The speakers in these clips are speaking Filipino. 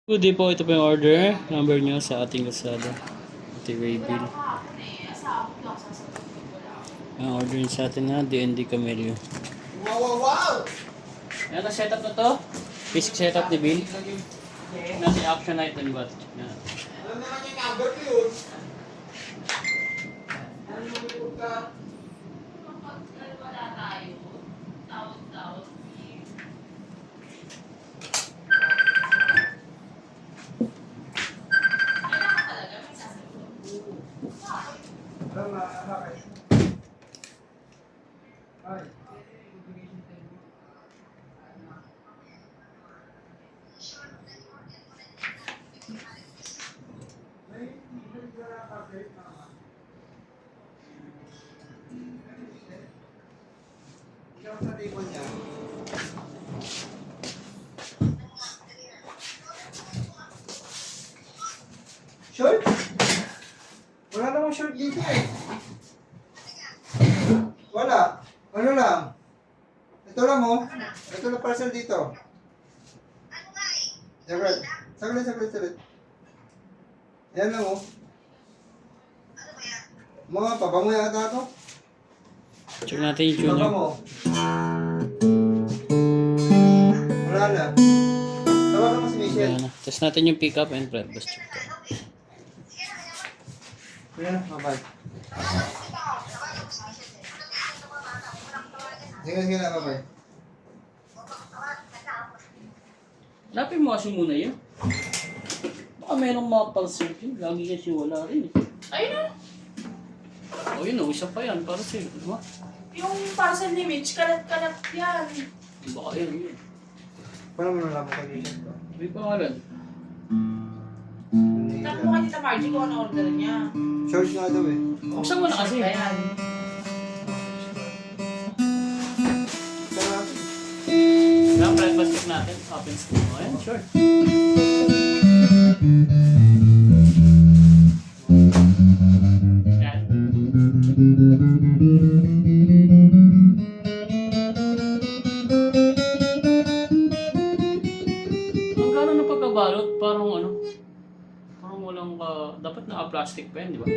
Good day po, ito po yung order number nyo sa ating Lazada. Ito yung Raybill. Ang order nyo sa atin na DND Camellia. Wow, wow, wow! Ayan, na-setup na to. Basic setup ni Bill. Nasa action item ba? Yan. Alam naman yung number ko yun. Ano yung punta? Sa table niya. Short? Wala namang short dito eh. Wala. Ano lang? Ito lang oh. Ito lang parcel dito. Saglit. Saglit. Ayan lang oh. Mga pabango yata ito. Check natin yung tuner. Pabango. Wala na. Tawagan mo si Michelle. Ayan na. Test natin yung pick up and prep. Let's check ito. Ayan, bye-bye. Sige na, bye-bye. Hanapin mo kasi muna yun. Baka merong mga parcel yun. Lagi kasi wala rin eh. Ayun na. O yun o, isa pa yan. Parcel. Diba? Yung parcel ni Mitch, kalat-kalat yan. Baka yun. Paano mo nalaman kay Michelle to? May pangalan. Tanong mo kay Tita Margie kung ano order niya. Shorts nga daw eh. Buksan mo na kasi. Ayan. Ang breakfast check natin. Open school mo. Ayan, sure. Ayan. Ang gano'n na pagkabalot, parang ano, parang walang dapat naka-plastic pa yan, di ba?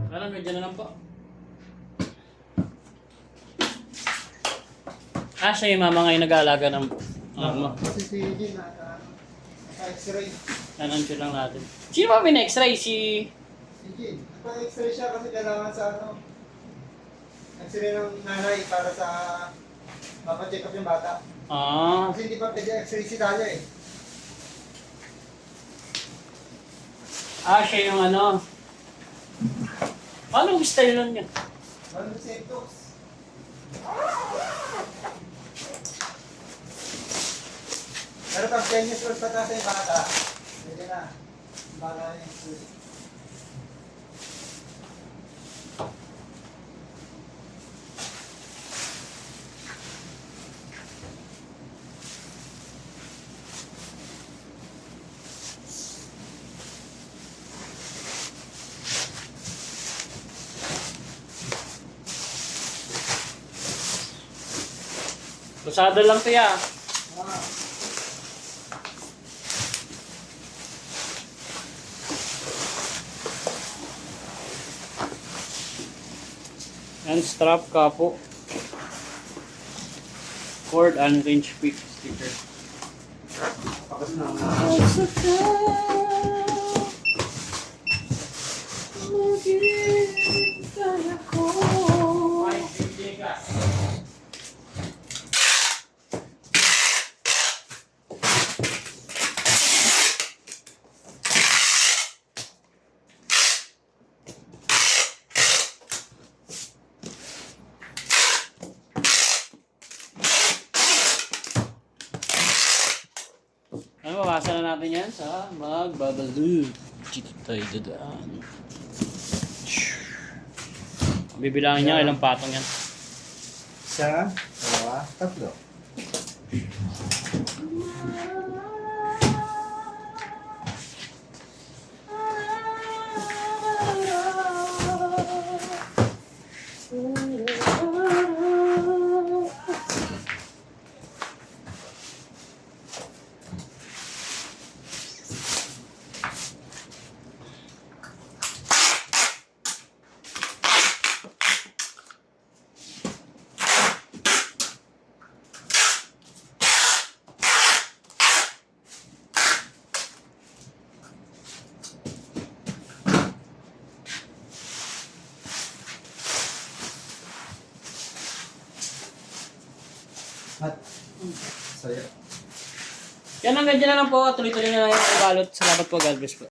Parang medyo na lang po. Siya yung mama ngayon nag-aalaga ng mo. Kasi si Jin naka-x-ray. Nanan lang natin. Sino ba bin-x-ray? Si Si Jin, naka-x-ray siya kasi kailangan sa ano. X-ray ng nanay para sa mapacheck up yung bata. Kasi hindi pa pwede x-ray si Daya eh. siya yung ano. Paano ang style nun niya? Ano si Etox? Pero pag 10 years old pa kasi yung bata, pwede na. Bala yung x-ray. Lusada lang to ya. Ah. And strap kapo. Cord and range pick sticker. Tapos na. Ano, mabasa na natin yan sa magbabaloo. Dito tayo dadaan. Bibilangin niya ilang patong yan. Isa, dalawa, tatlo. At, saya. Yan, hanggang dyan na lang po. Tuloy-tuloy na lang yung balot. Salamat po. God bless po.